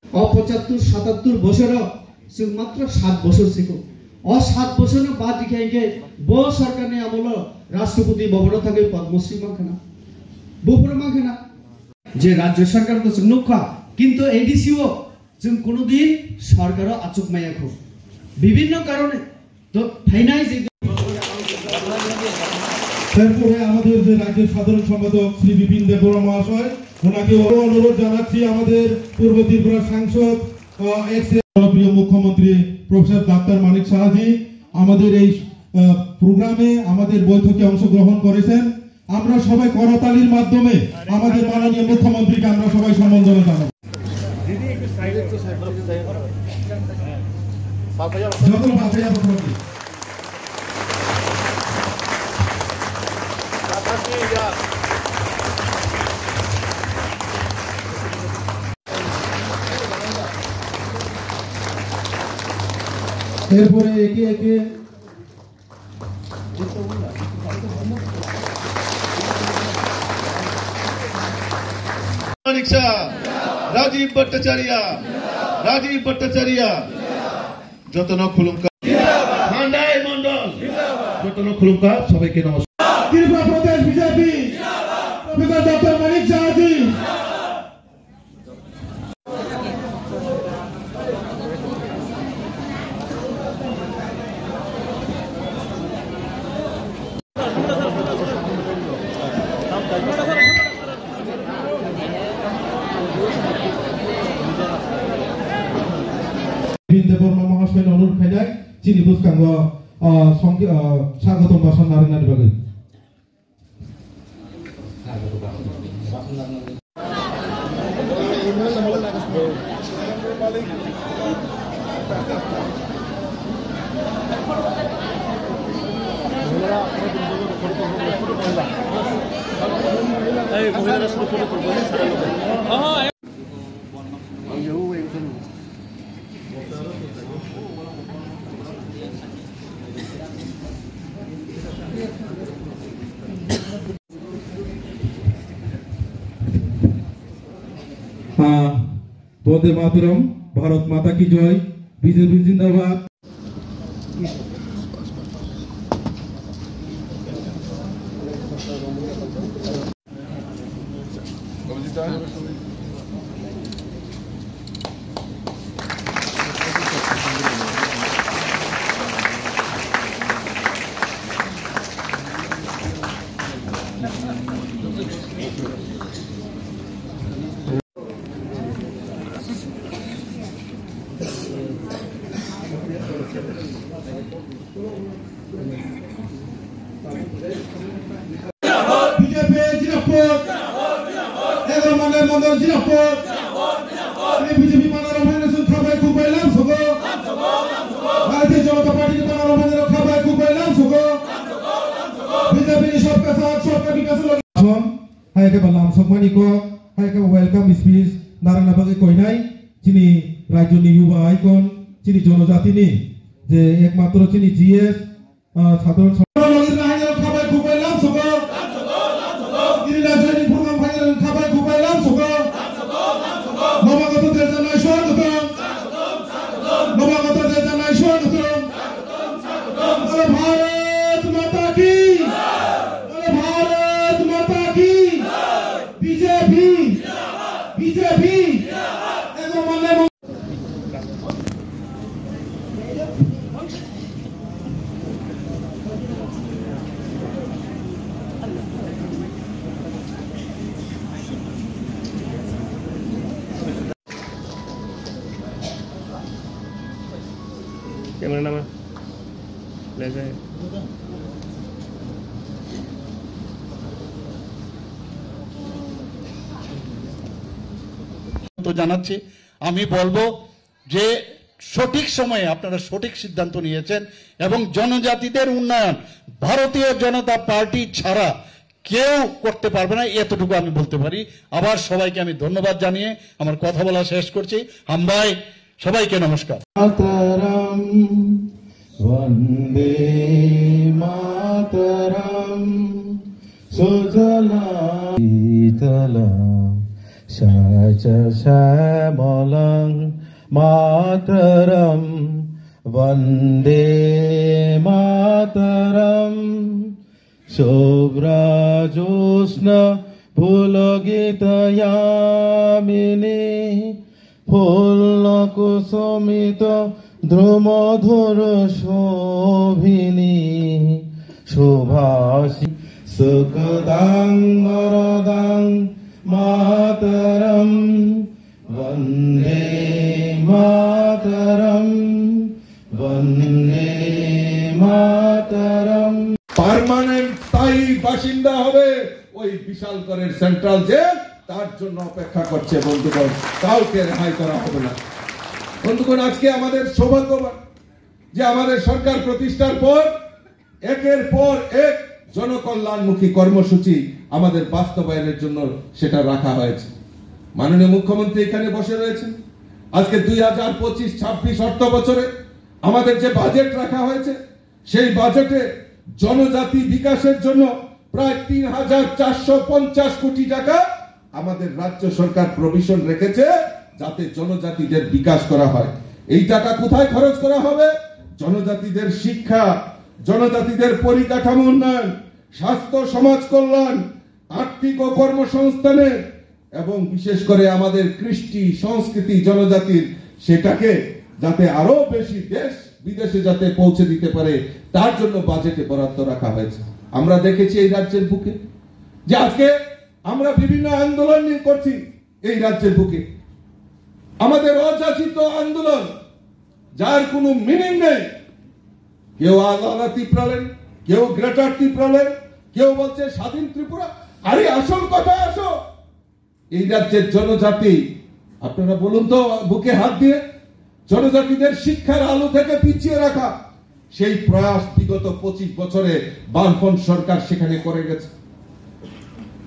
75-77 বছর जों मात्र 7 বছর सिको 7 বছর बाद दिखाएंगे वो सरकार ने আমল राष्ट्रपति भवन থাকে पद्मश्री मांगना बुपुर मांगना যে রাজ্য সরকার তো নৌকা কিন্তু এডিসিও जों কোনদিন সরকারও আচুক মায়াখো বিভিন্ন কারণে তো ফাইনাইজ তারপরে আমাদের যে রাজ্যের সাধারণ সম্পাদক শ্রী বিপিন দেববর্মা মহাশয় ওনাকে অনুরোধ জানাচ্ছি আমাদের পূর্ব ত্রিপুরা সাংসদ প্রিয় মুখ্যমন্ত্রী প্রফেসর ডাক্তার মানিক সাহাজি আমাদের এই প্রোগ্রামে আমাদের বৈঠকে অংশগ্রহণ করেছেন। আমরা সবাই করতালির মাধ্যমে আমাদের মাননীয় মুখ্যমন্ত্রীকে আমরা সবাই সম্বর্ধনা জানাবো। এরপরে একে একে राजीव भट्टाचार्य যতন খুলুমকা ভান্ডাই মন্ডল যতন খুলুমকা সবাইকে নমস্কার। ত্রিপুরা প্রদেশ বিজেপি প্রফেসর ডক্টর মানিক সাহাজি দেববর্মা মহাশয় অনুরোধ খাইদায় চিনি বুঝকাঙ্গ স্বাগতম ভাষণ নারীনারী বাগে বন্দে মাতরম, ভারত মাতা কি জয়, বিজেপি জিন্দাবাদ। বিজেপি জিনাপুর এগারো মন্ডল জিনাপুর বিজেপি পানার অভিনন্দন খাবাই খুবাইলাম সগো ভারতীয় জনতা পার্টি পানার অভিনন্দন খাবাই খুবাইলাম সগো বিজেপি সবকা সাথ সবকা বিকাশ লগন হাইকে বললাম সম্মানিত হাইকে ওয়েলকাম স্পিচ নারায়ণবাগে কইনাই যিনি রাজ্যনি যুবা আইকন যিনি জনজাতিনি যে একমাত্র যিনি জিএস সাধারণ খাবাই খুবাইলাম সগো রাজনীতি প্রোগ্রাম ফাইনাল খাবাই খুবাইলাম সগো নবাগতদের জানাই স্বাগতম নবাগতদের জানাই স্বাগতম বলে ভারত মাতা কি বলে ভারত মাতা কি বিজেপি বিজেপি এগো মানে कैमरा नाम ले जाए তো জানাচ্ছি আমি বলবো যে সঠিক সময়ে আপনারা সঠিক সিদ্ধান্ত নিয়েছেন এবং জনজাতিদের উন্নয়ন ভারতীয় জনতা পার্টি ছাড়া কেউ করতে পারবে না এতটুকু আমি বলতে পারি। আবার সবাইকে আমি ধন্যবাদ জানিয়ে আমার কথা বলা শেষ করছি। হামবাই সবাইকে নমস্কার। মাতরম বন্দে মাতরম সুজলাম শীতলাম শ্যামলং মাতরম বন্দে মাতরম শুভ্রজোৎস্ন ফুলগীতয়ামিনী ফুল্লকুসুমিত ধ্রুমধুর শোভিনী শুভাশি সুখদাং বরদাং মাতরম বন্দে মাতরম বন্দে মাতরম। পার্মানেন্ট স্থায়ী বাসিন্দা হবে ওই বিশালগড়ের সেন্ট্রাল জেল, তার জন্য অপেক্ষা করছে বন্ধুগণ, কাউকে রেহাই করা হবে না। বন্ধুগণ, আজকে আমাদের সৌভাগ্যবান যে আমাদের সরকার প্রতিষ্ঠার পর একের পর এক জনকল্যাণমুখী কর্মসূচি আমাদের বাস্তবায়নের জন্য সেটা রাখা হয়েছে। মাননীয় মুখ্যমন্ত্রী এখানে বসে রয়েছেন। আজকে 2025-26 অর্থ বছরে আমাদের যে বাজেট রাখা হয়েছে, সেই বাজেটে জনজাতি বিকাশের জন্য প্রায় 3,450 কোটি টাকা আমাদের রাজ্য সরকার প্রভিশন রেখেছে, যাতে জনজাতিদের বিকাশ করা হয়। এই টাকা কোথায় খরচ করা হবে? জনজাতিদের শিক্ষা, জনজাতিদের পরিকাঠামো উন্নয়ন, স্বাস্থ্য, সমাজ কল্যাণ, আর্থিক ও কর্মসংস্থানে, এবং বিশেষ করে আমাদের কৃষ্টি সংস্কৃতি জনজাতির সেটাকে যাতে আরো বেশি দেশ বিদেশে যাতে পৌঁছে দিতে পারে, তার জন্য বাজেটে বরাদ্দ রাখা হয়েছে। আমরা দেখেছি এই রাজ্যের বুকে যে আজকে আমরা বিভিন্ন আন্দোলন করছি। এই রাজ্যের বুকে আমাদের অযাচিত আন্দোলন, যার কোনো মিনিং নেই। কেউ আলাদা ত্রিপুরালেন, কেউ গ্রেটার ত্রিপুরালেন, কেউ বলছে স্বাধীন ত্রিপুরা। আরে আসল কথা আসো, এই রাজ্যের জনজাতি, আপনারা বলুন তো বুকে হাত দিয়ে, জনজাতিদের শিক্ষার আলো থেকে পিছিয়ে রাখা সেই প্রয়াস বিগত 25 বছরে বামফ্রন্ট সরকার সেখানে করে গেছে।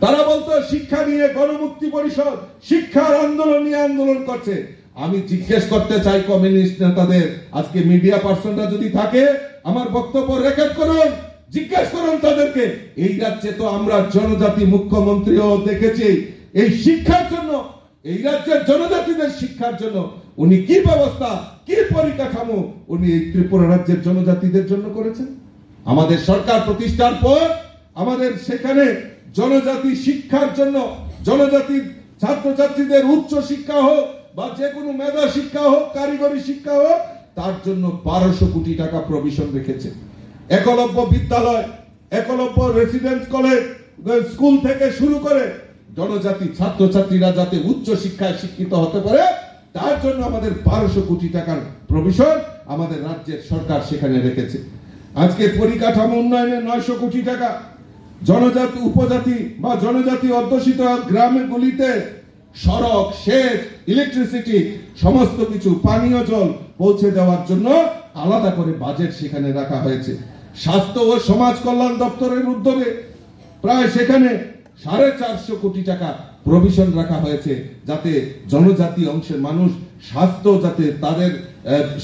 তারা বলতো শিক্ষা নিয়ে গণমুক্তি পরিষদ শিক্ষার আন্দোলন নিয়ে আন্দোলন করছে। আমি জিজ্ঞেস করতে চাই কমিউনিস্ট নেতাদের, আজকে মিডিয়া পার্সনরা যদি থাকে, আমার বক্তব্য রেকর্ড করুন, জিজ্ঞেস করুন তাদেরকে, এই রাজ্যে তো আমরা জনজাতি মুখ্যমন্ত্রীও দেখেছি, এই শিক্ষার জন্য, এই রাজ্যের জনজাতিদের শিক্ষার জন্য উনি কি ব্যবস্থা, কি পরিকাঠামো উনি এই ত্রিপুরা রাজ্যের জনজাতিদের জন্য করেছেন। আমাদের সরকার প্রতিষ্ঠার পর আমাদের সেখানে জনজাতি শিক্ষার জন্য, জনজাতির ছাত্রছাত্রীদের উচ্চ শিক্ষা হোক বা যে কোনো মেধা শিক্ষা হোক, কারিগরি শিক্ষা হোক, তার জন্য 1200 কোটি টাকা প্রভিশন রেখেছে। একলব্য বিদ্যালয়, একলব্য রেসিডেন্স কলেজ, স্কুল থেকে শুরু করে জনজাতি ছাত্রছাত্রীরা যাতে উচ্চ শিক্ষায় শিক্ষিত হতে পারে, তার জন্য আমাদের 1200 কোটি টাকার প্রভিশন আমাদের রাজ্যের সরকার সেখানে রেখেছে। আজকে পরিকাঠামো উন্নয়নে 900 কোটি টাকা, জনজাতি উপজাতি বা জনজাতি অধ্যুষিত গ্রামগুলিতে সড়ক, সেচ, ইলেকট্রিসিটি সমস্ত কিছু, পানীয় জল পৌঁছে দেওয়ার জন্য আলাদা করে বাজেট সেখানে রাখা হয়েছে। স্বাস্থ্য ও সমাজ কল্যাণ দপ্তরের উদ্যোগে প্রায় সেখানে 450 কোটি টাকা প্রভিশন রাখা হয়েছে, যাতে জনজাতি অংশের মানুষ স্বাস্থ্য, যাতে তাদের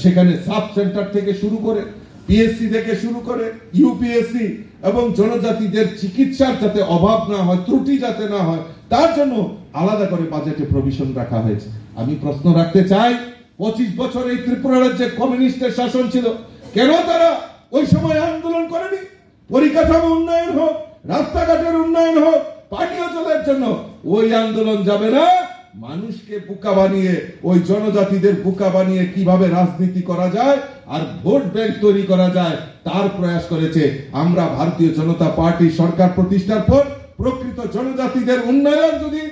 সেখানে সাব সেন্টার থেকে শুরু করে, পিএসসি থেকে শুরু করে ইউপিএসসি, এবং জনজাতিদের চিকিৎসার যাতে অভাব না হয়, ত্রুটি যাতে না হয়, তার জন্য আলাদা করে বাজেটে প্রভিশন রাখা হয়েছে। আমি প্রশ্ন রাখতে চাই, 25 বছর এই ত্রিপুরা রাজ্যে কমিউনিস্টের শাসন ছিল, কেন তারা ওই সময় আন্দোলন করেনি? পরিকাঠামো উন্নয়ন হোক, রাস্তাঘাটের উন্নয়ন হোক, পানীয় জলের জন্য ওই আন্দোলন যাবে না। মানুষকে বোকা বানিয়ে, ওই জনজাতিদের বোকা বানিয়ে কিভাবে রাজনীতি করা যায় আর ভোট ব্যাংক তৈরি করা যায়, তার প্রয়াস করেছে। আমরা ভারতীয় জনতা পার্টি সরকার প্রতিষ্ঠার পর প্রকৃত জনজাতিদের উন্নয়ন যদি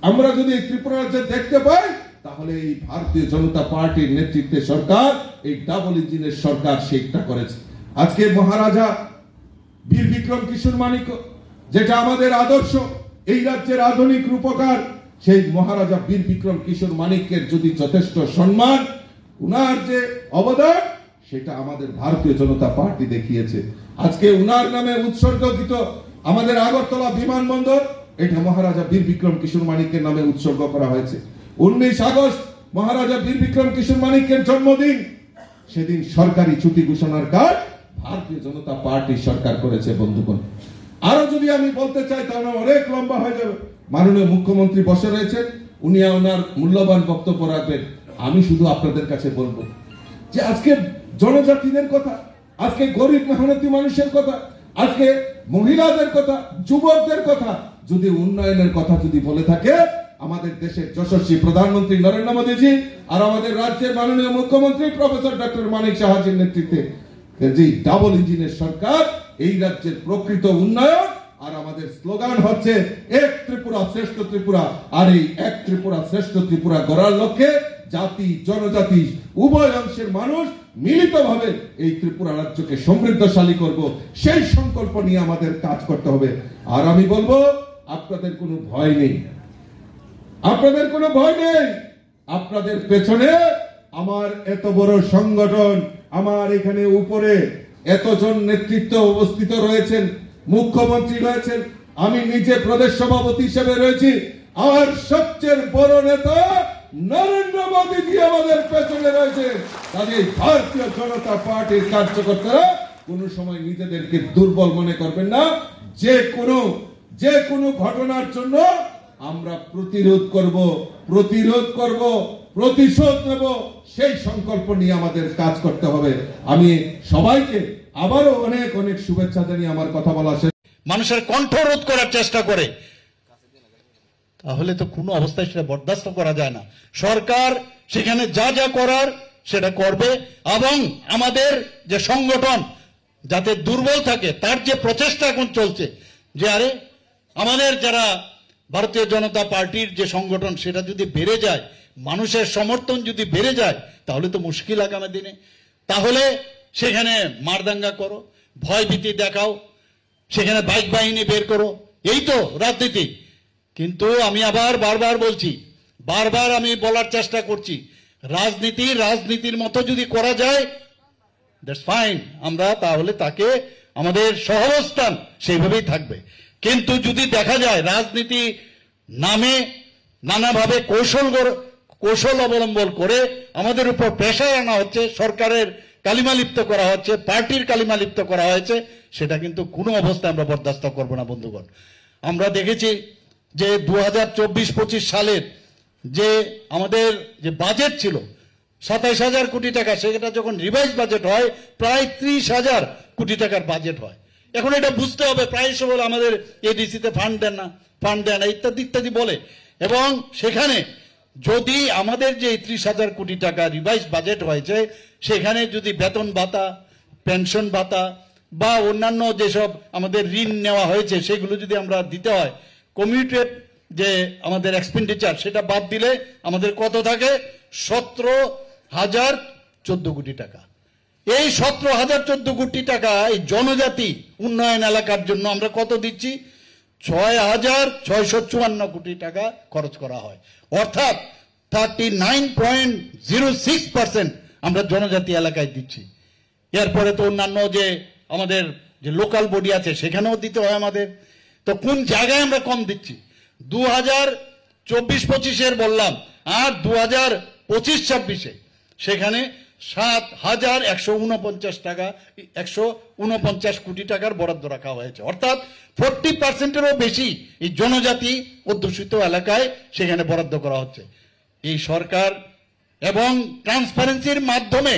আমরা যদি ত্রিপুরা রাজ্যে দেখতে পাই, তাহলে এই ভারতীয় জনতা পার্টির নেতৃত্বে সরকার, এই ডাবল ইঞ্জিনের সরকার সেটা করেছে। আজকে মহারাজা বীর বিক্রম কিশোর মানিক্য, যেটা আমাদের আদর্শ, এই রাজ্যের আধুনিক রূপকার, সেই মহারাজা বীর বিক্রম কিশোর মানিক্যের যদি যথেষ্ট সম্মান, উনার যে অবদান, সেটা আমাদের ভারতীয় জনতা পার্টি দেখিয়েছে। আজকে উনার নামে উৎসর্গকৃত আমাদের আগরতলা বিমানবন্দর, এটা মহারাজা বীর বিক্রম কিশোর মানিক্যের নামে উৎসর্গ করা হয়েছে। 19 আগস্ট মহারাজা বীর বিক্রম কিশোর মানিক্যের জন্মদিন, সেদিন সরকারি ছুটি ঘোষণার কাজ ভারতীয় জনতা পার্টি সরকার করেছে। বন্ধুগণ, আরো যদি আমি বলতে চাই তাহলে অনেক লম্বা হয়ে যাবে। মাননীয় মুখ্যমন্ত্রী বসে রয়েছেন, উনি ওনার মূল্যবান বক্তব্য রাখবেন। আমি শুধু আপনাদের কাছে বলবো যে আজকে জনজাতিদের কথা, আজকে গরিব মেহনতি মানুষের কথা, আজকে মহিলাদের কথা, যুবকদের কথা, যদি উন্নয়নের কথা যদি বলে থাকে আমাদের দেশের যশস্বী প্রধানমন্ত্রী নরেন্দ্র মোদীজি আর আমাদের রাজ্যের মাননীয় মুখ্যমন্ত্রী প্রফেসর ডক্টর মানিক সাহাজির নেতৃত্বে যে ডাবল ইঞ্জিনের সরকার, এই রাজ্যের প্রকৃত উন্নয়ন। আর আমাদের স্লোগান হচ্ছে এক ত্রিপুরা শ্রেষ্ঠ ত্রিপুরা। আর এই এক ত্রিপুরা শ্রেষ্ঠ ত্রিপুরা গড়ার লক্ষ্যে জাতি জনজাতি উভয় অংশের মানুষ মিলিতভাবে এই ত্রিপুরা রাজ্যকে সমৃদ্ধশালী করব, সেই সংকল্প নিয়ে আমাদের কাজ করতে হবে। আর আমি বলবো আপনাদের কোনো ভয় নেই, আপনাদের কোনো ভয় নেই। আপনাদের পেছনে আমার এত বড় সংগঠন, আমার এখানে উপরে এতজন নেতৃত্ব উপস্থিত রয়েছেন, মুখ্যমন্ত্রী রয়েছেন, আমি নিজে প্রদেশ সভাপতি হিসেবে রয়েছি, আর সবচেয়ে বড় নেতা নরেন্দ্র মোদীজি আমাদের পেছনে রয়েছে। কাজেই ভারতীয় জনতা পার্টির কার্যকর্তারা কোনো সময় নিজেদেরকে দুর্বল মনে করবেন না। যে কোনো ঘটনার জন্য আমরা প্রতিরোধ করব, প্রতিশোধ নেব, সেই সংকল্প নিয়ে আমাদের কাজ করতে হবে। আমি সবাইকে আবারও অনেক অনেক শুভেচ্ছা জানিয়ে আমার কথা বলা শেষ। মানুষের কণ্ঠ রোধ করার চেষ্টা করে, তাহলে তো কোনো অবস্থায় সেটা বরদাস্ত করা যায় না। সরকার সেখানে যা যা করার সেটা করবে, এবং আমাদের যে সংগঠন যাতে দুর্বল থাকে তার যে প্রচেষ্টা এখন চলছে, যে আরে আমাদের যারা ভারতীয় জনতা পার্টির যে সংগঠন সেটা যদি বেড়ে যায়, মানুষের সমর্থন যদি বেড়ে যায়, তাহলে তো মুশকিল আগামী দিনে। তাহলে সেখানে মারদাঙ্গা করো, ভয় ভীতি দেখাও, সেখানে বাইক বাহিনী বের করো, এই তো রাজনীতি। কিন্তু আমি আবার বারবার বলছি, বারবার আমি বলার চেষ্টা করছি, রাজনীতির মতো যদি করা যায় দ্যাটস ফাইন, আমরা তাহলে তাকে আমাদের সহাবস্থান সেইভাবেই থাকবে। কিন্তু যদি দেখা যায় রাজনীতি নামে নানাভাবে কৌশল অবলম্বন করে আমাদের উপর পেশায় আনা হচ্ছে, সরকারের কালিমালিপ্ত করা হচ্ছে, পার্টির কালিমালিপ্ত করা হয়েছে, সেটা কিন্তু কোনো অবস্থায় আমরা বরদাস্ত করবো না বন্ধুগণ। আমরা দেখেছি যে 2024-25 সালের যে আমাদের যে বাজেট ছিল 27,000 কোটি টাকা, সেটা যখন রিভাইজ বাজেট হয় প্রায় 30,000 কোটি টাকার বাজেট হয়। এখন এটা বুঝতে হবে, প্রায় সব আমাদের এডিসিতে ফান্ড দেন না ইত্যাদি ইত্যাদি বলে, এবং সেখানে যদি আমাদের যে 30,000 কোটি টাকা রিভাইজ বাজেট হয়েছে, সেখানে যদি বেতন ভাতা, পেনশন ভাতা বা অন্যান্য যেসব আমাদের ঋণ নেওয়া হয়েছে সেগুলো যদি আমরা দিতে হয়, কমিউটেড যে আমাদের এক্সপেন্ডিচার সেটা বাদ দিলে আমাদের কত থাকে? 17,014 কোটি টাকা। এই 17,014 কোটি টাকা এই জনজাতি উন্নয়ন এলাকার জন্য আমরা কত দিচ্ছি? 6,654 কোটি টাকা খরচ করা হয়, অর্থাৎ 39.06% আমরা জনজাতি এলাকায় দিচ্ছি। এরপরে তো অন্যান্য যে আমাদের যে লোকাল বডি আছে সেখানেও দিতে হয় আমাদের। তো কোন জায়গায় আমরা কম দিচ্ছি? 2024-25 বললাম, আর 2025-26 সেখানে 7,149 টাকা 149 কোটি টাকার বরাদ্দ রাখা হয়েছে, অর্থাৎ 40%-এরও বেশি এই জনজাতি অধ্যুষিত এলাকায় সেখানে বরাদ্দ করা হচ্ছে। এই সরকার এবং ট্রান্সপারেন্সির মাধ্যমে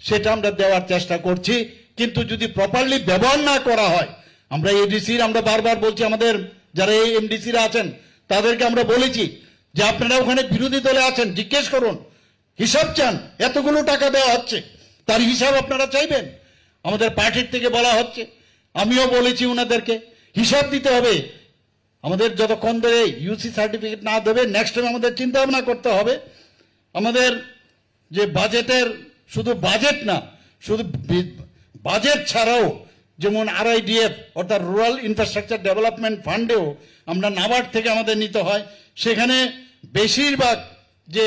সেটা আমরা দেওয়ার চেষ্টা করছি, কিন্তু যদি প্রপারলি ব্যবহার না করা হয়, আমরা এডিসির আমরা বারবার বলছি, আমাদের যারা এই এমডিসিরা আছেন তাদেরকে আমরা বলেছি যে আপনারা ওখানে বিরোধী দলে আছেন, জিজ্ঞেস করুন, হিসাব চান, এতগুলো টাকা দেওয়া হচ্ছে তার হিসাব আপনারা চাইবেন? আমাদের পার্টির থেকে বলা হচ্ছে, আমিও বলেছি ওনাদেরকে হিসাব দিতে হবে। আমাদের যতক্ষণ ধরে ইউসি সার্টিফিকেট না দেবে, নেক্সট টাইম আমাদের চিন্তা ভাবনা করতে হবে। আমাদের যে বাজেটের শুধু বাজেট না, শুধু বাজেট ছাড়াও যেমন RIDF অর্থাৎ রুরাল ইনফ্রাস্ট্রাকচার ডেভেলপমেন্ট ফান্ডেও আমরা নাবার্ড থেকে আমাদের নিতে হয়, সেখানে বেশিরভাগ যে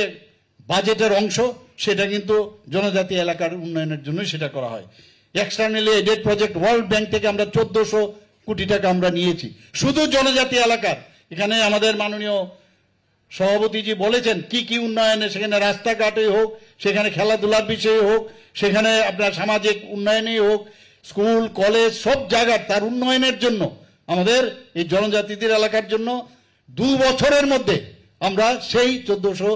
বাজেটের অংশ সেটা কিন্তু জনজাতি এলাকার উন্নয়নের জন্য সেটা করা হয়। Externally aided project World Bank থেকে আমরা 1400 কোটি টাকা আমরা নিয়েছি শুধু জনজাতি এলাকার। এখানে আমাদের মাননীয় সভাপতিজি বলেছেন কি কি উন্নয়নে, সেখানে রাস্তাঘাটে হোক, সেখানে খেলাধুলার বিষয়ে হোক, সেখানে আপনার সামাজিক উন্নয়নেই হোক, স্কুল কলেজ সব জায়গার তার উন্নয়নের জন্য আমাদের এই জনজাতিদের এলাকার জন্য 2 বছরের মধ্যে আমরা সেই 1400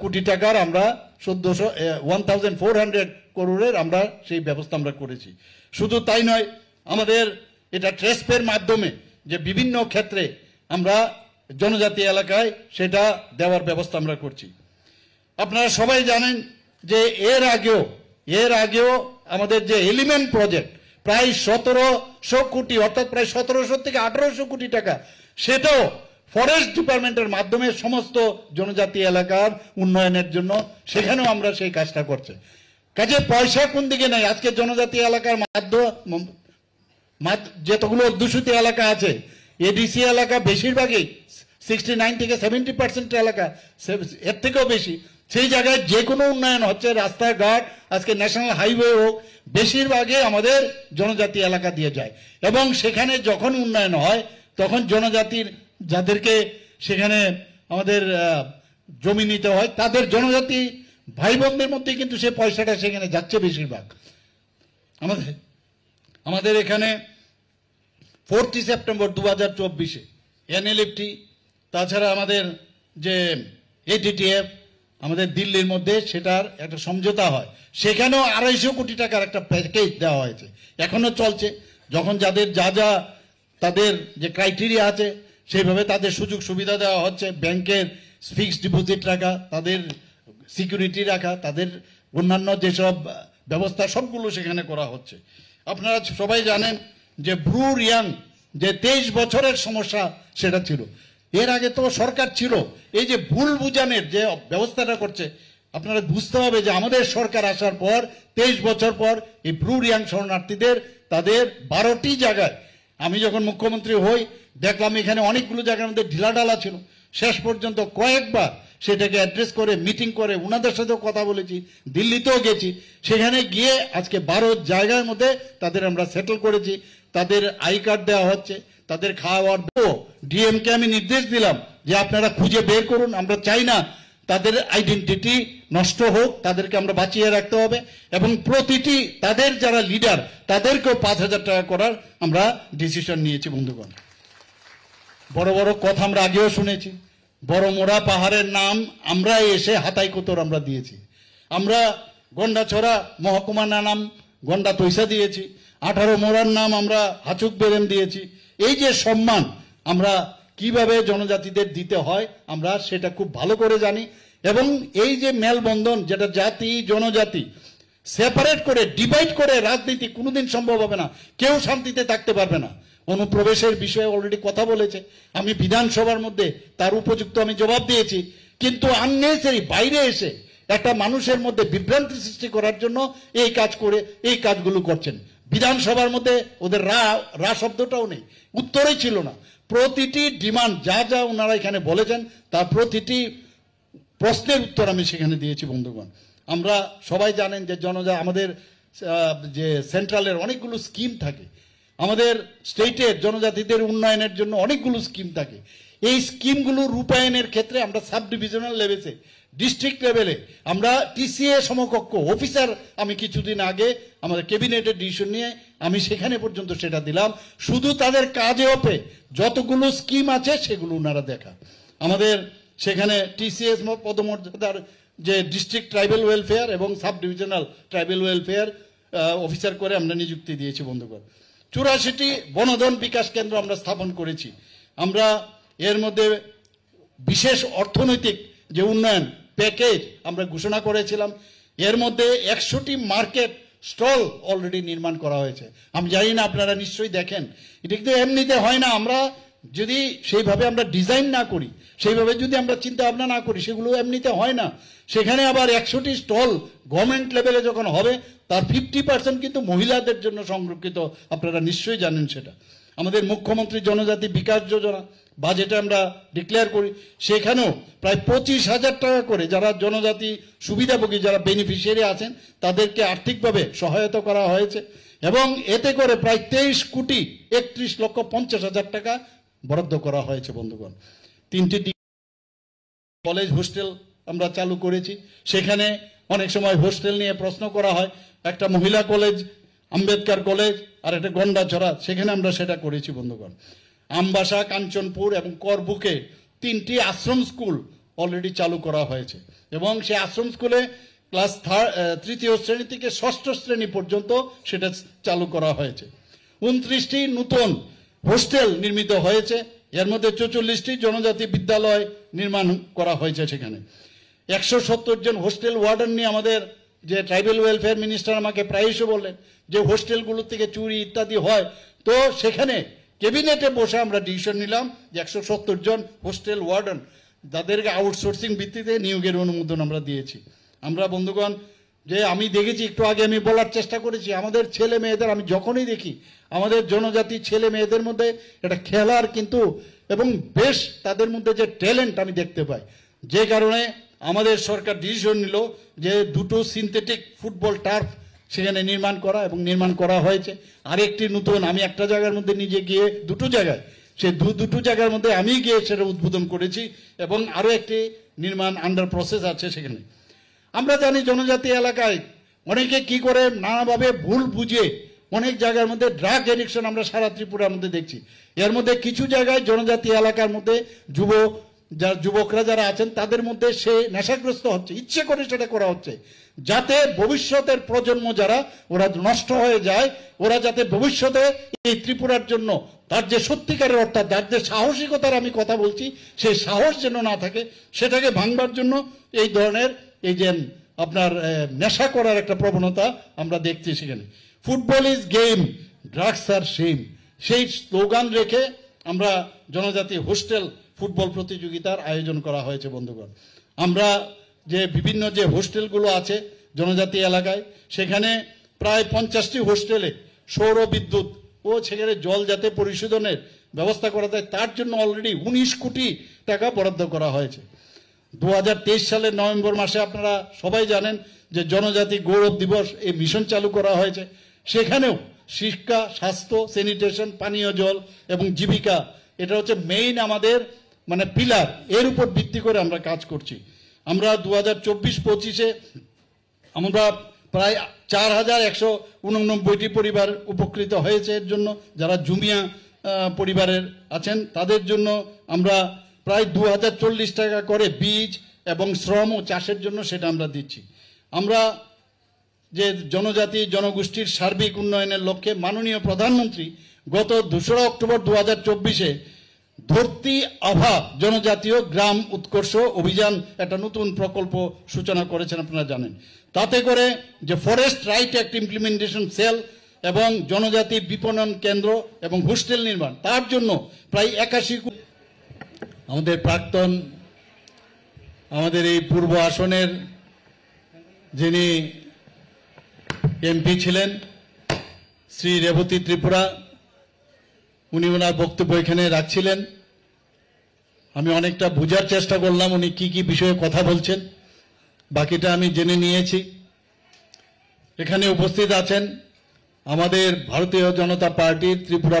কোটি টাকার আমরা 1400 করোড়ের আমরা সেই ব্যবস্থা আমরা করেছি। শুধু তাই নয়, আমাদের এটা ট্রেসপের মাধ্যমে যে বিভিন্ন ক্ষেত্রে আমরা জনজাতি এলাকায় সেটা দেওয়ার ব্যবস্থা আমরা করছি। আপনারা সবাই জানেন যে এর আগেও আমাদের যে এলিমেন্ট প্রজেক্ট প্রায় 1700 কোটি, অর্থাৎ প্রায় 1700 থেকে 1800 কোটি টাকা, সেটাও ফরেস্ট ডিপার্টমেন্টের মাধ্যমে সমস্ত জনজাতি এলাকার উন্নয়নের জন্য সেখানেও আমরা সেই কাজটা করছি। কাজে পয়সা কোন দিকে নাই। আজকে জনজাতি এলাকার যতগুলো অধ্যুষিত এলাকা আছে, এডিসি এলাকা বেশিরভাগই 69 থেকে 70% এলাকা, এর থেকেও বেশি, সেই জায়গায় যে কোনো উন্নয়ন হচ্ছে, রাস্তাঘাট, আজকে ন্যাশনাল হাইওয়ে হোক, বেশিরভাগই আমাদের জনজাতি এলাকা দিয়ে যায়। এবং সেখানে যখন উন্নয়ন হয় তখন জনজাতির যাদেরকে সেখানে আমাদের জমি নিতে হয়, তাদের জনজাতি ভাই বোনদের মধ্যে কিন্তু সে পয়সাটা সেখানে যাচ্ছে বেশিরভাগ। আমাদের এখানে 4 সেপ্টেম্বর 2024 এনএলএফটি, তাছাড়া আমাদের যে এডিটিএফ আমাদের দিল্লির মধ্যে সেটার একটা সমঝোতা হয়, সেখানেও 250 কোটি টাকার একটা প্যাকেজ দেওয়া হয়েছে, এখনো চলছে। যখন যাদের যা তাদের যে ক্রাইটেরিয়া আছে সেইভাবে তাদের সুযোগ সুবিধা দেওয়া হচ্ছে, ব্যাংকের ফিক্সড ডিপোজিট রাখা, তাদের সিকিউরিটি রাখা, তাদের অন্যান্য যেসব ব্যবস্থা সবগুলো সেখানে করা হচ্ছে। আপনারা সবাই জানেন যে ব্রু রিয়াং যে 23 বছরের সমস্যা সেটা ছিল। এর আগে তো সরকার ছিল, এই যে ভুল বুঝানোর যে ব্যবস্থাটা করছে, আপনারা বুঝতে হবে যে আমাদের সরকার আসার পর 23 বছর পর এই ব্রু রিয়াং শরণার্থীদের তাদের 12টি জায়গায়, আমি যখন মুখ্যমন্ত্রী হই দেখলাম এখানে অনেকগুলো জায়গার মধ্যে ঢিলাঢালা ছিল। শেষ পর্যন্ত কয়েকবার সেটাকে অ্যাড্রেস করে মিটিং করে ওনাদের সাথেও কথা বলেছি, দিল্লিতেও গেছি, সেখানে গিয়ে আজকে 12 জায়গার মধ্যে তাদের আমরা সেটেল করেছি। তাদের আই কার্ড দেওয়া হচ্ছে, তাদের খাওয়ার। ডিএমকে আমি নির্দেশ দিলাম যে আপনারা খুঁজে বের করুন, আমরা চাই না তাদের আইডেন্টিটি নষ্ট হোক, তাদেরকে আমরা বাঁচিয়ে রাখতে হবে। এবং প্রতিটি তাদের যারা লিডার তাদেরকেও 5000 টাকা করার আমরা ডিসিশন নিয়েছি। বন্ধুগণ, বড় বড় কথা আমরা আগেও শুনেছি, বড় মোড়া পাহাড়ের নাম আমরা এসে হাতাই কোতর আমরা দিয়েছি। আমরা গন্ডাছড়া মহকুমার নাম গন্ডা তৈসা দিয়েছি, 18 মোড়ার নাম আমরা হাচুক বেরেম দিয়েছি। এই যে সম্মান আমরা কিভাবে জনজাতিদের দিতে হয় আমরা সেটা খুব ভালো করে জানি। এবং এই যে মেলবন্ধন, যেটা জাতি জনজাতি সেপারেট করে ডিভাইড করে রাজনীতি কোনোদিন সম্ভব হবে না, কেউ শান্তিতে থাকতে পারবে না। অনুপ্রবেশের বিষয়ে অলরেডি কথা বলেছে, আমি বিধানসভার মধ্যে তার উপযুক্ত আমি জবাব দিয়েছি। কিন্তু আননেসেসারি বাইরে এসে একটা মানুষের মধ্যে বিভ্রান্তি সৃষ্টি করার জন্য এই কাজ করে এই কাজগুলো করছেন। বিধানসভার মধ্যে ওদের রা শব্দটাও নেই, উত্তরই ছিল না। প্রতিটি ডিমান্ড যা ওনারা এখানে বলেছেন তার প্রতিটি প্রশ্নের উত্তর আমি সেখানে দিয়েছি। বন্ধুগণ, আমরা সবাই জানেন যে আমাদের যে সেন্ট্রালের অনেকগুলো স্কিম থাকে, আমাদের স্টেটের জনজাতিদের উন্নয়নের জন্য অনেকগুলো স্কিম থাকে। এই স্কিমগুলো রূপায়ণের ক্ষেত্রে আমরা সাব ডিভিশনাল লেভেলে, ডিস্ট্রিক্ট লেভেলে আমরা টিসিএ সমকক্ষ অফিসার, আমি কিছুদিন আগে আমাদের ক্যাবিনেটের ডিসিশন নিয়ে আমি সেখানে পর্যন্ত সেটা দিলাম। শুধু তাদের কাজে ওপে যতগুলো স্কিম আছে সেগুলো ওনারা দেখা। আমাদের সেখানে টিসিএস পদমর্যাদার যে ডিস্ট্রিক্ট ট্রাইবাল ওয়েলফেয়ার এবং sub divisional tribal welfare officer করে আমরা নিযুক্তি দিয়েছি। বন্ধুগণ, 84টি বনধন বিকাশ কেন্দ্র আমরা স্থাপন করেছি। আমরা এর মধ্যে বিশেষ অর্থনৈতিক যে উন্নয়ন প্যাকেজ আমরা ঘোষণা করেছিলাম, এর মধ্যে 100টি মার্কেট স্টল অলরেডি নির্মাণ করা হয়েছে। আমি জানি না আপনারা নিশ্চয়ই দেখেন, এটা কিন্তু এমনিতে হয় না। আমরা যদি সেইভাবে আমরা ডিজাইন না করি, সেইভাবে যদি আমরা চিন্তা ভাবনা না করি, সেগুলো এমনিতে হয় না। সেখানে আবার 100টি স্টল গভর্নমেন্ট লেভেলে যখন হবে তার 50% কিন্তু মহিলাদের জন্য সংরক্ষিত, আপনারা নিশ্চয়ই জানেন সেটা। আমাদের মুখ্যমন্ত্রী জনজাতি বিকাশ যোজনা বাজেটে আমরা ডিক্লেয়ার করি, সেখানেও প্রায় 25,000 টাকা করে যারা জনজাতি সুবিধাভোগী, যারা বেনিফিশিয়ারি আছেন, তাদেরকে আর্থিকভাবে সহায়তা করা হয়েছে। এবং এতে করে প্রায় 23,31,50,000 টাকা বরাদ্দ করা হয়েছে। বন্ধুগণ, 3টি কলেজ হোস্টেল আমরা চালু করেছি। সেখানে অনেক সময় হোস্টেল নিয়ে প্রশ্ন করা হয়। একটা মহিলা কলেজ, আম্বেদকর কলেজ, আর একটা গন্ডাছড়া, সেখানে আমরা সেটা করেছি বন্ধুগণ। আমবাসা, কাঞ্চনপুর এবং করবুকে 3টি আশ্রম স্কুল অলরেডি চালু করা হয়েছে এবং সেই আশ্রম স্কুলে ক্লাস 3য় শ্রেণী থেকে 6ষ্ঠ শ্রেণী পর্যন্ত সেটা চালু করা হয়েছে। 29টি নতুন হোস্টেল নির্মিত হয়েছে, এর মধ্যে 44টি জনজাতি বিদ্যালয় নির্মাণ করা হয়েছে। সেখানে 170 জন হোস্টেল ওয়ার্ডেন নিয়ে আমাদের যে ট্রাইবাল ওয়েলফেয়ার মিনিস্টার আমাকে প্রায়শই বললেন যে হোস্টেলগুলো থেকে চুরি ইত্যাদি হয়, তো সেখানে ক্যাবিনেটে বসে আমরা ডিসিশন নিলাম যে 170 জন হোস্টেল ওয়ার্ডেন যাদেরকে আউটসোর্সিং ভিত্তিতে নিয়োগের অনুমোদন আমরা দিয়েছি। আমরা বন্ধুগণ, যে আমি দেখেছি, একটু আগে আমি বলার চেষ্টা করেছি, আমাদের ছেলে মেয়েদের আমি যখনই দেখি আমাদের জনজাতি ছেলে মেয়েদের মধ্যে এটা খেলার কিন্তু এবং বেশ তাদের মধ্যে যে ট্যালেন্ট আমি দেখতে পাই, যে কারণে আমাদের সরকার ডিসিশন নিল যে 2টো সিনথেটিক ফুটবল টার্ফ সেখানে নির্মাণ করা এবং নির্মাণ করা হয়েছে। আরেকটি নতুন, আমি একটা জায়গার মধ্যে নিজে গিয়ে 2টো জায়গায়, সে দুটো জায়গার মধ্যে আমি গিয়ে সেটা উদ্বোধন করেছি এবং আরও একটি নির্মাণ আন্ডার প্রসেস আছে সেখানে। আমরা জানি জনজাতি এলাকায় অনেকে কি করে নানাভাবে ভুল বুঝে অনেক জায়গার মধ্যে ড্রাগ এডিকশন আমরা সারা ত্রিপুরার মধ্যে দেখছি। এর মধ্যে কিছু জায়গায় জনজাতি এলাকার মধ্যে যুবকরা যারা আছেন তাদের মধ্যে সে নেশাগ্রস্ত হচ্ছে, ইচ্ছে করে সেটা করা হচ্ছে, যাতে ভবিষ্যতের প্রজন্ম যারা ওরা নষ্ট হয়ে যায়, ওরা যাতে ভবিষ্যতে এই ত্রিপুরার জন্য তার যে সত্যিকারের অর্থাৎ তার যে সাহসিকতার আমি কথা বলছি সেই সাহস যেন না থাকে, সেটাকে ভাঙবার জন্য এই ধরনের এই যে আপনার নেশা করার একটা প্রবণতা আমরা দেখছি সেখানে। ফুটবল ইজ গেম, ড্রাগস আর শেম, সেই স্লোগান রেখে আমরা জনজাতি হোস্টেল ফুটবল প্রতিযোগিতার আয়োজন করা হয়েছে বন্ধুগণ। আমরা যে বিভিন্ন যে হোস্টেলগুলো আছে জনজাতি এলাকায়, সেখানে প্রায় 50টি হোস্টেলে সৌর বিদ্যুৎ ও সেখানে জল যাতে পরিশোধনের ব্যবস্থা করা যায় তার জন্য অলরেডি 19 কোটি টাকা বরাদ্দ করা হয়েছে। 2023 সালের নভেম্বর মাসে আপনারা সবাই জানেন যে জনজাতি গৌরব দিবস এই মিশন চালু করা হয়েছে। সেখানেও শিক্ষা, স্বাস্থ্য, স্যানিটেশন, পানীয় জল এবং জীবিকা, এটা হচ্ছে মেইন আমাদের মানে পিলার, এর উপর ভিত্তি করে আমরা কাজ করছি। আমরা 2024-25-এ আমরা প্রায় 4189টি পরিবার উপকৃত হয়েছে এর জন্য, যারা জুমিয়া পরিবারের আছেন তাদের জন্য আমরা প্রায় 2040 টাকা করে বীজ এবং শ্রম ও চাষের জন্য সেটা আমরা দিচ্ছি। আমরা যে জনজাতি জনগোষ্ঠীর সার্বিক উন্নয়নের লক্ষ্যে মাননীয় প্রধানমন্ত্রী গত 2রা অক্টোবর 2024-এ ধরতি আভা জনজাতীয় গ্রাম উৎকর্ষ অভিযান একটা নতুন প্রকল্প সূচনা করেছেন, আপনারা জানেন। তাতে করে যে forest right act implementation cell এবং জনজাতি বিপণন কেন্দ্র এবং হোস্টেল নির্মাণ, তার জন্য প্রায় 81 কোটি। আমাদের প্রাক্তন, আমাদের এই পূর্ব আসনের যিনি এমপি ছিলেন শ্রী রেবতী ত্রিপুরা, উনি ওনার বক্তব্য এখানে রাখছিলেন। আমি অনেকটা বোঝার চেষ্টা করলাম উনি কি কি বিষয়ে কথা বলছেন, বাকিটা আমি জেনে নিয়েছি। এখানে উপস্থিত আছেন আমাদের ভারতীয় জনতা পার্টির ত্রিপুরা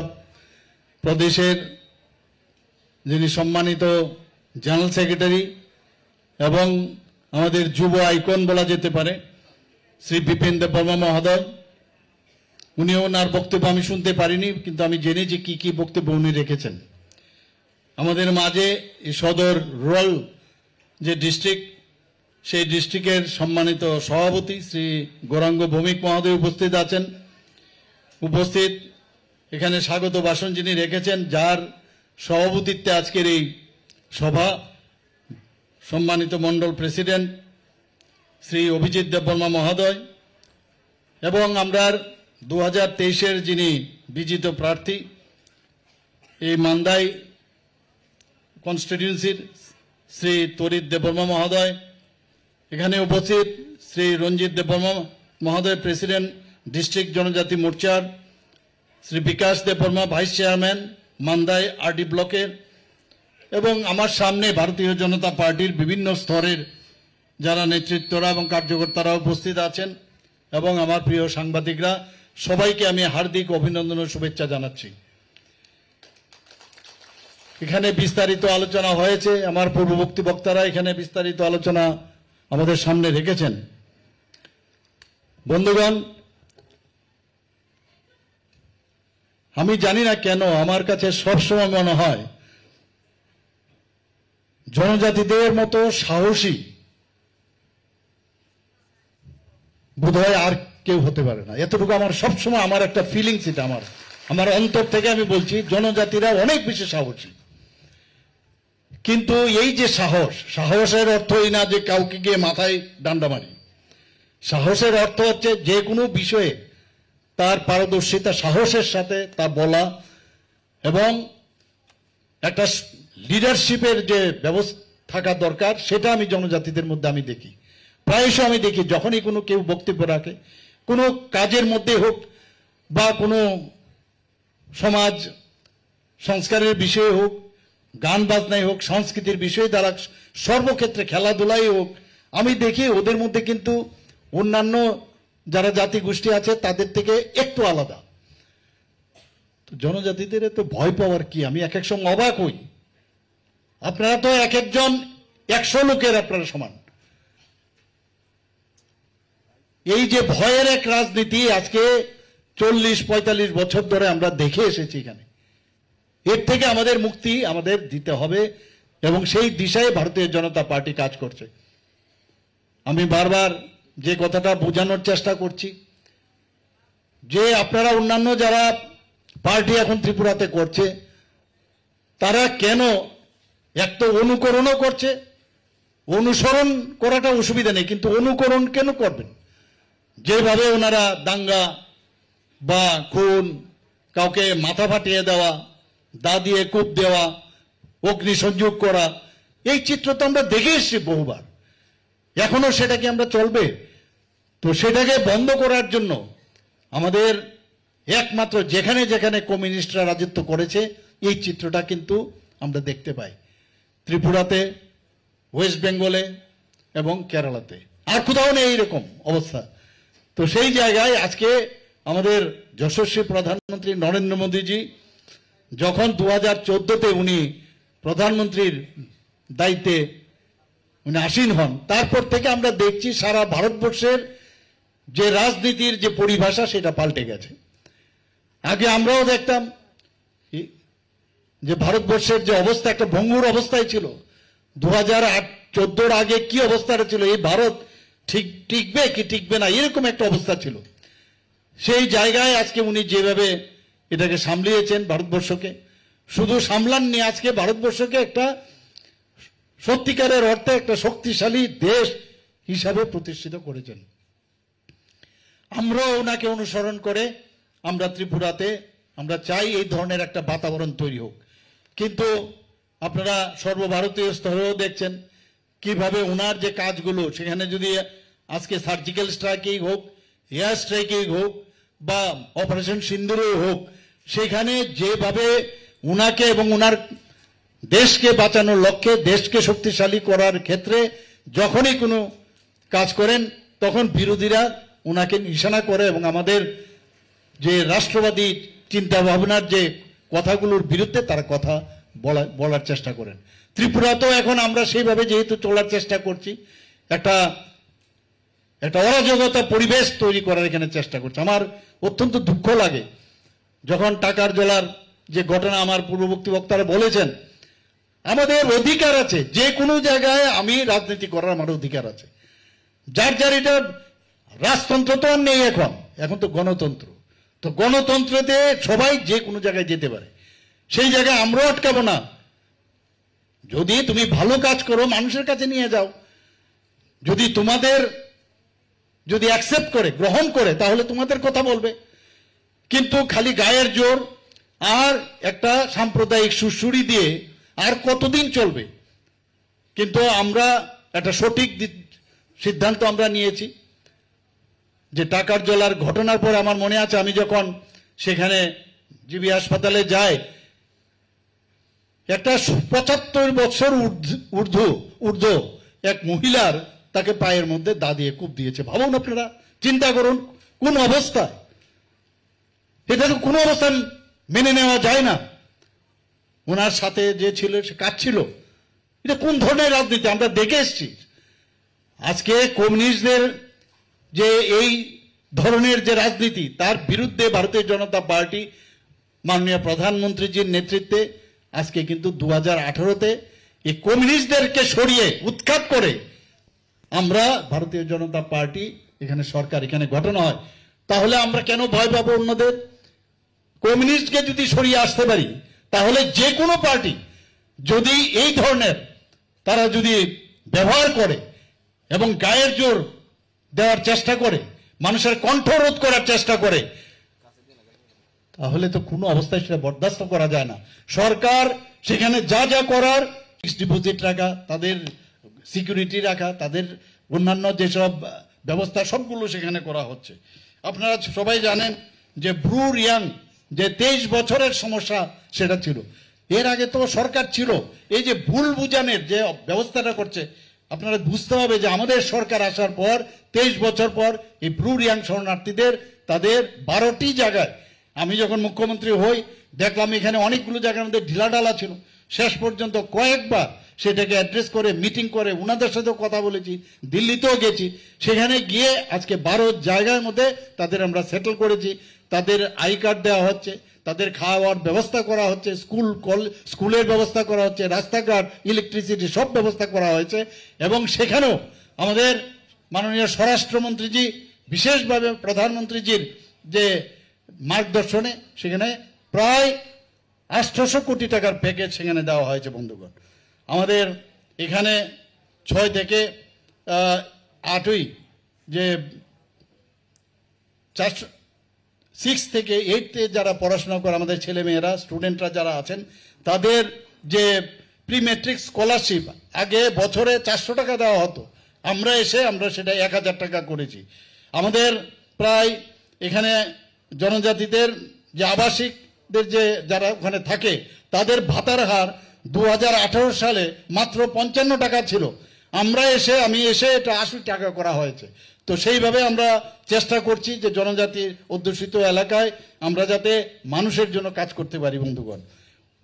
প্রদেশের যিনি সম্মানিত জেনারেল সেক্রেটারি এবং আমাদের যুব আইকন বলা যেতে পারে শ্রী বিপিন দেববর্মা মহোদয়। উনি ওনার বক্তব্য আমি শুনতে পারিনি, কিন্তু আমি জেনেছি কি কি বক্তব্য উনি রেখেছেন। আমাদের মাঝে এই সদর রুরাল যে ডিস্ট্রিক্ট, সেই ডিস্ট্রিক্টের সম্মানিত সভাপতি শ্রী গৌরাঙ্গ ভৌমিক মহোদয় উপস্থিত আছেন। উপস্থিত এখানে স্বাগত ভাষণ যিনি রেখেছেন, যার সভাপতিত্বে আজকের এই সভা, সম্মানিত মন্ডল প্রেসিডেন্ট শ্রী অভিজিৎ দেববর্মা মহোদয় এবং আমরা 2023-এর যিনি বিজিত প্রার্থী এই মান্দাই কনস্টিটিউয়েন্সির শ্রী তরিত দেববর্মা মহোদয়, এখানে উপস্থিত শ্রী রঞ্জিত দেববর্মা মহোদয় প্রেসিডেন্ট ডিস্ট্রিক্ট জনজাতি মোর্চার, Shri Bikash Debbarma vice chairman Mandai RD ব্লকের, এবং আমার সামনে ভারতীয় জনতা পার্টির বিভিন্ন স্তরের যারা নেতৃত্বরা এবং কার্যকর্তারা উপস্থিত আছেন এবং আমার প্রিয় সাংবাদিকরা, সবাইকে আমি হার্দিক অভিনন্দন ও শুভেচ্ছা জানাচ্ছি। এখানে বিস্তারিত আলোচনা হয়েছে, আমার পূর্ববর্তী বক্তারা এখানে বিস্তারিত আলোচনা আমাদের সামনে রেখেছেন। বন্ধুগণ, আমি জানি না কেন আমার কাছে সবসময় মনে হয় জনজাতিদের মতো সাহসী বোধহয় আর কেউ হতে পারে না। এতটুকু আমার সবসময় আমার একটা ফিলিংস, এটা আমার অন্তর থেকে আমি বলছি, জনজাতিরা অনেক বেশি সাহসী। কিন্তু এই যে সাহসের অর্থ এই না যে কাউকে গিয়ে মাথায় ডান্ডা মারি। সাহসের অর্থ হচ্ছে যে কোনো বিষয়ে তার পারদর্শিতা, সাহসের সাথে তা বলা, এবং একটা লিডারশিপের যে ব্যবস্থা থাকা দরকার সেটা আমি জনজাতিদের মধ্যে আমি দেখি। প্রায়শ আমি দেখি যখনই কোনো কেউ বক্তব্য রাখে, কোনো কাজের মধ্যে হোক বা কোনো সমাজ সংস্কারের বিষয়ে হোক, গান বাজনায় হোক, সংস্কৃতির বিষয়ে তারা সর্বক্ষেত্রে, খেলাধুলাই হোক, আমি দেখি ওদের মধ্যে কিন্তু অন্যান্য যারা জাতি গোষ্ঠী আছে তাদের থেকে একটু আলাদা। তো জনজাতিদের তো ভয় পাওয়ার কি? আমি এক এক সময় অবাক হই। আপনারা তো এক একজন 100 লোকের আপনারা সমান। এই যে ভয়ের এক রাজনীতি আজকে 40-45 বছর ধরে আমরা দেখে এসেছি এখানে, এর থেকে আমাদের মুক্তি আমাদের দিতে হবে, এবং সেই দিশায় ভারতীয় জনতা পার্টি কাজ করছে। আমি বারবার যে কথাটা বোঝানোর চেষ্টা করছি যে আপনারা অন্যান্য যারা পার্টি এখন ত্রিপুরাতে করছে তারা কেন এক তো অনুকরণও করছে, অনুসরণ করাটা অসুবিধা নেই, কিন্তু অনুকরণ কেন করবেন? যেভাবে ওনারা দাঙ্গা বা খুন, কাউকে মাথা ফাটিয়ে দেওয়া, দা দিয়ে কূপ দেওয়া, অগ্নিসংযোগ করা, এই চিত্র তো আমরা দেখে এসেছি বহুবার। এখনো সেটা কি আমরা চলবে? তো সেটাকে বন্ধ করার জন্য আমাদের একমাত্র যেখানে যেখানে কমিউনিস্টরা রাজত্ব করেছে এই চিত্রটা কিন্তু আমরা দেখতে পাই, ত্রিপুরাতে, ওয়েস্ট বেঙ্গলে এবং কেরালাতে। আর কোথাও নেই এইরকম অবস্থা। তো সেই জায়গায় আজকে আমাদের যশস্বী প্রধানমন্ত্রী নরেন্দ্র মোদীজি যখন 2014-তে উনি প্রধানমন্ত্রীর দায়িত্বে উনি আসীন হন, তারপর থেকে আমরা দেখছি সারা ভারতবর্ষের যে রাজনীতির যে পরিভাষা সেটা পাল্টে গেছে। আগে আমরাও দেখতাম যে ভারতবর্ষের যে অবস্থা একটা ভঙ্গুর অবস্থায় ছিল, 2014-র আগে কি অবস্থাটা ছিল, এই ভারত টিকবে কি টিকবে না এরকম একটা অবস্থা ছিল। সেই জায়গায় আজকে উনি যেভাবে এটাকে সামলিয়েছেন ভারতবর্ষকে, শুধু সামলাননি, আজকে ভারতবর্ষকে একটা সত্যিকারের অর্থে একটা শক্তিশালী দেশ হিসাবে প্রতিষ্ঠিত করেছেন। আমরাও ওনাকে অনুসরণ করে আমরা ত্রিপুরাতে আমরা চাই এই ধরনের একটা বাতাবরণ তৈরি হোক। কিন্তু আপনারা সর্বভারতীয় স্তরেও দেখছেন কিভাবে ওনার যে কাজগুলো, সেখানে যদি আজকে সার্জিক্যাল স্ট্রাইকিং হোক, এয়ার স্ট্রাইকিং হোক বা অপারেশন সিন্দুরই হোক, সেখানে যেভাবে উনাকে এবং উনার দেশকে বাঁচানোর লক্ষ্যে, দেশকে শক্তিশালী করার ক্ষেত্রে যখনই কোনো কাজ করেন তখন বিরোধীরা উনাকে নিশানা করে এবং আমাদের যে রাষ্ট্রবাদী চিন্তা ভাবনার যে কথাগুলোর বিরুদ্ধে তারা কথা বলার চেষ্টা করেন। ত্রিপুরাতেও এখন আমরা সেইভাবে যেহেতু চলার চেষ্টা করছি, একটা অরাজকতা পরিবেশ তৈরি করার এখানে চেষ্টা করছে। আমার অত্যন্ত দুঃখ লাগে যখন টাকার জলার যে ঘটনা আমার পূর্ববর্তী বক্তারা বলেছেন, আমাদের অধিকার আছে, যে কোনো জায়গায় আমি রাজনীতি করার আমার অধিকার আছে। যার যার এটা রাজতন্ত্র তো আর নেই, এখন তো গণতন্ত্র। তো গণতন্ত্রতে সবাই যে কোনো জায়গায় যেতে পারে, সেই জায়গায় আমরাও আটকাবো না। যদি তুমি ভালো কাজ করো মানুষের কাছে নিয়ে যাও, যদি তোমাদের যদি অ্যাকসেপ্ট করে, গ্রহণ করে, তাহলে তোমাদের কথা বলবে। কিন্তু খালি গায়ের জোর আর একটা সাম্প্রদায়িক সুড়সুড়ি দিয়ে আর কতদিন চলবে? কিন্তু আমরা একটা সঠিক সিদ্ধান্ত আমরা নিয়েছি যে টাকার জলার ঘটনার পর আমার মনে আছে আমি যখন সেখানে জিবি হাসপাতালে যাই, একটা 75 বছর ঊর্ধ্ব এক মহিলার তাকে পায়ের মধ্যে দা দিয়ে কূপ দিয়েছে। ভাবুন আপনারা, চিন্তা করুন কোন অবস্থায়, এটা তো কোনো অবস্থায় মেনে নেওয়া যায় না। ওনার সাথে যে ছিল সে কাঁদছিল। এটা কোন ধরনের রাজনীতি আমরা দেখে এসছি। আজকে কমিউনিস্টদের যে এই ধরনের যে রাজনীতি, তার বিরুদ্ধে ভারতীয় জনতা পার্টি মাননীয় প্রধানমন্ত্রীজির নেতৃত্বে আজকে কিন্তু 2018-তে এই কমিউনিস্টদেরকে সরিয়ে উৎখাত করে আমরা ভারতীয় জনতা পার্টি এখানে সরকার এখানে গঠন হয়। তাহলে আমরা কেন ভয় পাবো অন্যদের? কমিউনিস্টকে যদি সরিয়ে আসতে পারি তাহলে যে কোনো পার্টি যদি এই ধরনের তারা যদি ব্যবহার করে এবং গায়ের জোর দেওয়ার চেষ্টা করে, মানুষের কণ্ঠরোধ করার চেষ্টা করে, তাহলে তো কোনো অবস্থায় সেটা বরদাস্ত করা যায় না। সরকার সেখানে যা যা করার, ফিক্সড ডিপোজিট রাখা, তাদের সিকিউরিটি রাখা, তাদের অন্যান্য যেসব ব্যবস্থা সবগুলো সেখানে করা হচ্ছে। আপনারা সবাই জানেন যে ব্রু রিয়াং যে 23 বছরের সমস্যা সেটা ছিল। এর আগে তো সরকার ছিল, এই যে ভুল বুঝানোর যে ব্যবস্থাটা করছে, আপনারা বুঝতে হবে যে আমাদের সরকার আসার পর 23 বছর পর এই ব্রু রিয়াং শরণার্থীদের তাদের 12টি জায়গায়, আমি যখন মুখ্যমন্ত্রী হই দেখলাম এখানে অনেকগুলো জায়গার মধ্যে ঢিলাঢালা ছিল। শেষ পর্যন্ত কয়েকবার সেটাকে অ্যাড্রেস করে মিটিং করে ওনাদের সাথেও কথা বলেছি, দিল্লিতেও গেছি। সেখানে গিয়ে আজকে 12 জায়গার মধ্যে তাদের আমরা সেটেল করেছি। তাদের আই কার্ড দেওয়া হচ্ছে, তাদের খাওয়ার ব্যবস্থা করা হচ্ছে, স্কুলের ব্যবস্থা করা হচ্ছে, রাস্তাঘাট, ইলেকট্রিসিটি সব ব্যবস্থা করা হয়েছে। এবং সেখানেও আমাদের মাননীয় স্বরাষ্ট্রমন্ত্রীজি বিশেষভাবে প্রধানমন্ত্রীজির যে মার্গদর্শনে সেখানে প্রায় 800 কোটি টাকার প্যাকেজ সেখানে দেওয়া হয়েছে বন্ধুগণ। আমাদের এখানে 6 থেকে 8ই যে 6 থেকে 8তে যারা পড়াশোনা করে আমাদের ছেলেমেয়েরা, স্টুডেন্টরা যারা আছেন, তাদের যে প্রি ম্যাট্রিক স্কলারশিপ আগে বছরে 400 টাকা দেওয়া হতো, আমরা সেটা 1000 টাকা করেছি। আমাদের প্রায় এখানে জনজাতিদের যে আবাসিকদের যে যারা ওখানে থাকে তাদের ভাতার হার 2018 সালে মাত্র 55 টাকা ছিল, আমি এসে এটা 80 টাকা করা হয়েছে। তো সেইভাবে আমরা চেষ্টা করছি যে জনজাতির অধ্যুষিত এলাকায় আমরা যাতে মানুষের জন্য কাজ করতে পারি বন্ধুগণ।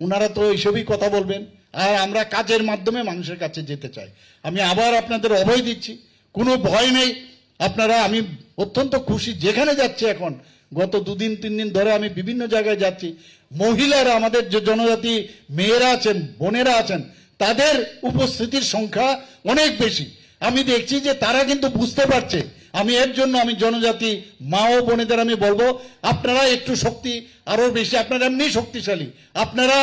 ওনারা তো এইসবই কথা বলবেন, আর আমরা কাজের মাধ্যমে মানুষের কাছে যেতে চাই। আমি আবার আপনাদের অভয় দিচ্ছি, কোনো ভয় নেই। আপনারা, আমি অত্যন্ত খুশি যেখানে যাচ্ছি এখন, গত 2 দিন 3 দিন ধরে আমি বিভিন্ন জায়গায় যাচ্ছি, মহিলারা, আমাদের যে জনজাতি মেয়েরা আছেন, বোনেরা আছেন, তাদের উপস্থিতির সংখ্যা অনেক বেশি। আমি দেখছি যে তারা কিন্তু বুঝতে পারছে। আমি এর জন্য আমি জনজাতি মা ও বোনেদের আমি বলবো, আপনারা একটু শক্তি আরো বেশি, আপনারা এমনি শক্তিশালী, আপনারা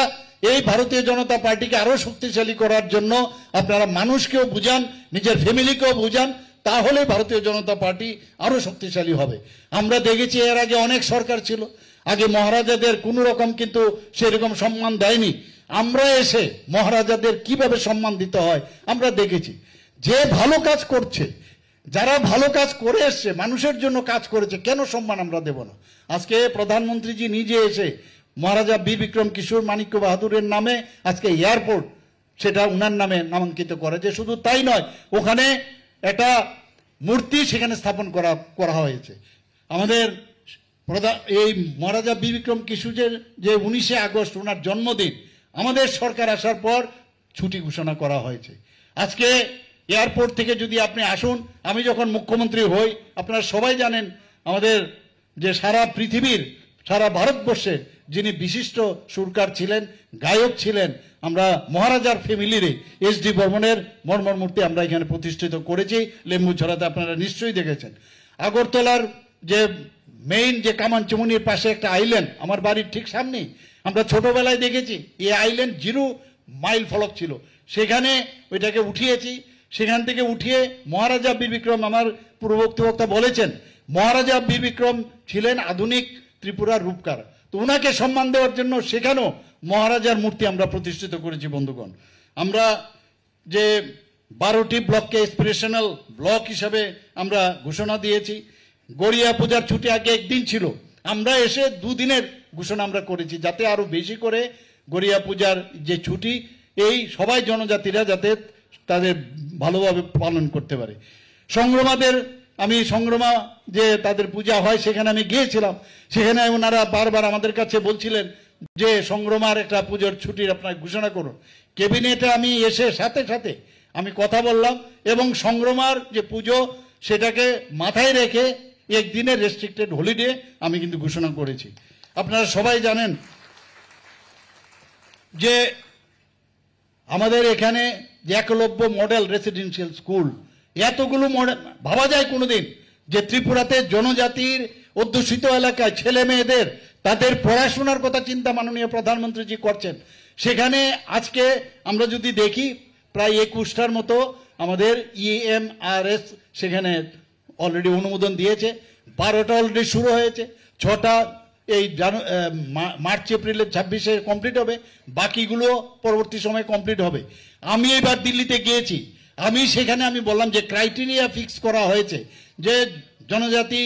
এই ভারতীয় জনতা পার্টিকে আরো শক্তিশালী করার জন্য আপনারা মানুষকেও বুঝান, নিজের ফ্যামিলিকেও বুঝান, তাহলে ভারতীয় জনতা পার্টি আরো শক্তিশালী হবে। আমরা দেখেছি এর আগে অনেক সরকার ছিল, আগে মহারাজাদের কোনো রকম কিন্তু সেরকম সম্মান দেয়নি। আমরা এসে মহারাজাদের কিভাবে সম্মান দিতে হয় আমরা দেখেছি। যে ভালো কাজ করছে, যারা ভালো কাজ করে এসছে, মানুষের জন্য কাজ করেছে, কেন সম্মান আমরা দেব না? আজকে প্রধানমন্ত্রীজি নিজে এসে মহারাজা বীর বিক্রম কিশোর মাণিক্য বাহাদুরের নামে আজকে এয়ারপোর্ট সেটা উনার নামে নামাঙ্কিত করেছে। শুধু তাই নয়, ওখানে একটা মূর্তি সেখানে স্থাপন করা হয়েছে। আমাদের এই মহারাজা বীর বিক্রম কিশোরের যে 19শে আগস্ট ওনার জন্মদিন, আমাদের সরকার আসার পর ছুটি ঘোষণা করা হয়েছে। আজকে এয়ারপোর্ট থেকে যদি আপনি আসুন, আমি যখন মুখ্যমন্ত্রী হই, আপনারা সবাই জানেন আমাদের যে সারা পৃথিবীর, সারা ভারতবর্ষের যিনি বিশিষ্ট সুরকার ছিলেন, গায়ক ছিলেন, আমরা মহারাজার ফ্যামিলির এসডি বর্মনের মর্মর মূর্তি আমরা এখানে প্রতিষ্ঠিত করেছি লেম্বুছড়াতে, আপনারা নিশ্চয়ই দেখেছেন। আগরতলার যে মেইন যে কামানচুমনির পাশে একটা আইল্যান্ড, আমার বাড়ির ঠিক সামনেই, আমরা ছোটবেলায় দেখেছি এই আইল্যান্ড 0 মাইল ফলক ছিল, সেখানে ওইটাকে উঠিয়েছি। সেখান থেকে উঠিয়ে মহারাজা বীর বিক্রম, আমার পূর্ববর্তী বক্তা বলেছেন, মহারাজা বীর বিক্রম ছিলেন আধুনিক ত্রিপুরার রূপকার, তো ওনাকে সম্মান দেওয়ার জন্য সেখানেও মহারাজার মূর্তি আমরা প্রতিষ্ঠিত করেছি বন্ধুগণ। আমরা যে 12টি ব্লককে এসপিরেশনাল ব্লক হিসাবে আমরা ঘোষণা দিয়েছি। গড়িয়া পূজার ছুটি আগে 1 দিন ছিল, আমরা এসে 2 দিনের ঘোষণা আমরা করেছি, যাতে আরো বেশি করে গড়িয়া পূজার যে ছুটি এই সবাই জনজাতিরা যাতে তাদের ভালোভাবে পালন করতে পারে। সংগ্রামা যে তাদের পূজা হয় সেখানে আমি গিয়েছিলাম, সেখানে ওনারা বারবার আমাদের কাছে বলছিলেন যে সংগ্রামার একটা পুজোর ছুটির আপনার ঘোষণা করুন। ক্যাবিনেটে আমি এসে সাথে সাথে আমি কথা বললাম এবং সংগ্রামার যে পুজো সেটাকে মাথায় রেখে 1 দিনের রেস্ট্রিক্টেড হলিডে আমি কিন্তু ঘোষণা করেছি। আপনারা সবাই জানেন যে আমাদের এখানে যে একলব্য মডেল রেসিডেন্সিয়াল স্কুল, এতগুলো মডেল ভাবা যায় কোনোদিন যে ত্রিপুরাতে জনজাতির অধ্যুষিত এলাকায় ছেলে মেয়েদের তাদের পড়াশোনার কথা চিন্তা মাননীয় প্রধানমন্ত্রীজি করছেন। সেখানে আজকে আমরা যদি দেখি প্রায় 21টার মতো আমাদের EMRS সেখানে অলরেডি অনুমোদন দিয়েছে, 12টা অলরেডি শুরু হয়েছে, 6টা এই মার্চ এপ্রিলের 26-এ কমপ্লিট হবে, বাকিগুলো পরবর্তী সময় কমপ্লিট হবে। আমি এবার দিল্লিতে গিয়েছি, আমি সেখানে আমি বললাম যে ক্রাইটেরিয়া ফিক্স করা হয়েছে যে জনজাতি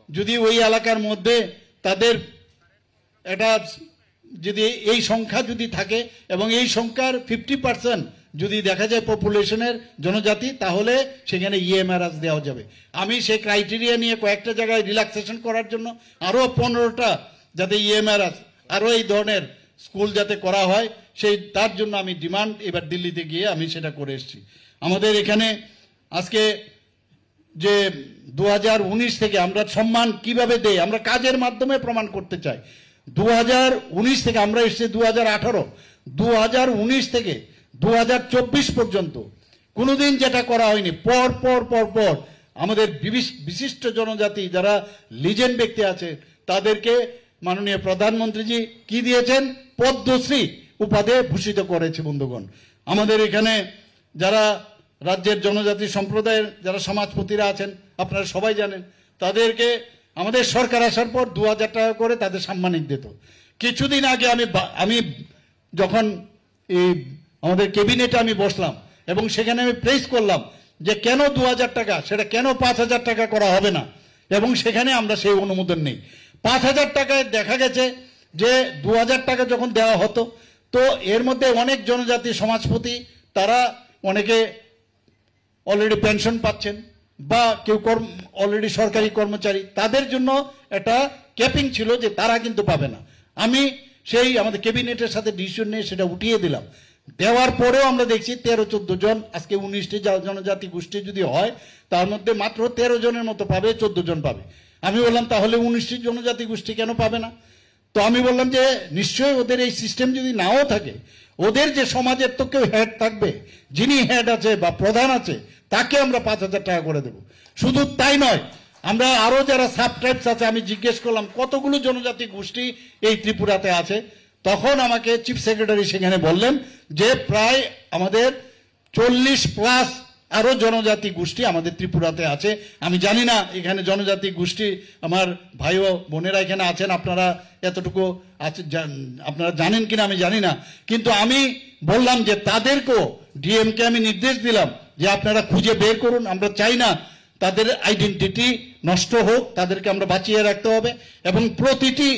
যদি ওই এলাকার মধ্যে তাদের এটা যদি এই সংখ্যা যদি থাকে এবং এই সংখ্যার 50% যদি দেখা যায় পপুলেশনের জনজাতি, তাহলে সেখানে EMRS দেওয়া যাবে। আমি সেই ক্রাইটেরিয়া নিয়ে কয়েকটা জায়গায় রিল্যাক্সেশন করার জন্য আরও 15টা যাতে EMRS আরও এই ধরনের স্কুল যাতে করা হয় তার জন্য আমি ডিমান্ড এবার দিল্লিতে গিয়ে আমি সেটা করে এসেছি। আমাদের এখানে আজকে যে 2019 থেকে আমরা সম্মান কিভাবে দেই, আমরা কাজের মাধ্যমে প্রমাণ করতে চাই। 2019 থেকে আমরা এসেছি 2018, 2019 থেকে 2024 পর্যন্ত কোনোদিন যেটা করা হয়নি। পর পর পর পর আমাদের বিশিষ্ট জনজাতি যারা লিজেন্ড ব্যক্তি আছে তাদেরকে মাননীয় প্রধানমন্ত্রীজি কি দিয়েছেন, পদ্মশ্রী উপাধি ভূষিত করেছে। বন্ধুগণ, আমাদের এখানে যারা রাজ্যের জনজাতি সম্প্রদায়ের যারা সমাজপতিরা আছেন আপনারা সবাই জানেন, তাদেরকে আমাদের সরকার আসার পর 2000 টাকা করে তাদের সাম্মানিক দিত। কিছুদিন আগে আমি যখন এই আমাদের ক্যাবিনেটে আমি বসলাম এবং সেখানে আমি প্রেস করলাম যে কেন 2000 টাকা, সেটা কেন 5000 টাকা করা হবে না, এবং সেখানে আমরা সেই অনুমোদন নেই। 5000 টাকায় দেখা গেছে যে 2000 টাকা যখন দেওয়া হতো তো এর মধ্যে অনেক জনজাতি সমাজপতি তারা অনেকে অলরেডি পেনশন পাচ্ছেন বা কেউ অলরেডি সরকারি কর্মচারী, তাদের জন্য একটা ক্যাপিং ছিল যে তারা কিন্তু পাবে না। আমি সেই আমাদের ক্যাবিনেটের সাথে ডিসিশন নিয়ে সেটা উঠিয়ে দিলাম। দেওয়ার পরেও আমরা দেখছি 13-14 জন, আজকে 19টি জনজাতি গোষ্ঠী যদি হয় তার মধ্যে মাত্র 13 জনের মতো পাবে, 14 জন পাবে। আমি বললাম তাহলে 19টি জনজাতি গোষ্ঠী কেন পাবে না? তো আমি বললাম যে নিশ্চয়ই ওদের এই সিস্টেম যদি নাও থাকে, ওদের যে সমাজের তো কেউ হেড থাকবে, যিনি হেড আছে বা প্রধান আছে তাকে আমরা 5000 টাকা করে দেব। শুধু তাই নয়, আমরা আরো যারা সাব ট্রাইবস আছে আমি জিজ্ঞেস করলাম কতগুলো জনজাতি গোষ্ঠী এই ত্রিপুরাতে আছে, তখন আমাকে চিফ সেক্রেটারি সেখানে বললেন যে প্রায় আমাদের 40+ আরো জনজাতি গোষ্ঠী আমাদের ত্রিপুরাতে আছে। আমি জানি না এখানে জনজাতি গোষ্ঠী আমার ভাই ও বোনেরা এখানে আছেন, আপনারা এতটুকু আপনারা জানেন কিনা আমি জানি না, কিন্তু আমি বললাম যে তাদেরকেও ডিএমকে আমি নির্দেশ দিলাম যে আপনারা খুঁজে বের করুন। আমরা চাই না তাদের আইডেন্টিটি নষ্ট হোক, তাদেরকে আমরা বাঁচিয়ে রাখতে হবে এবং প্রতিটি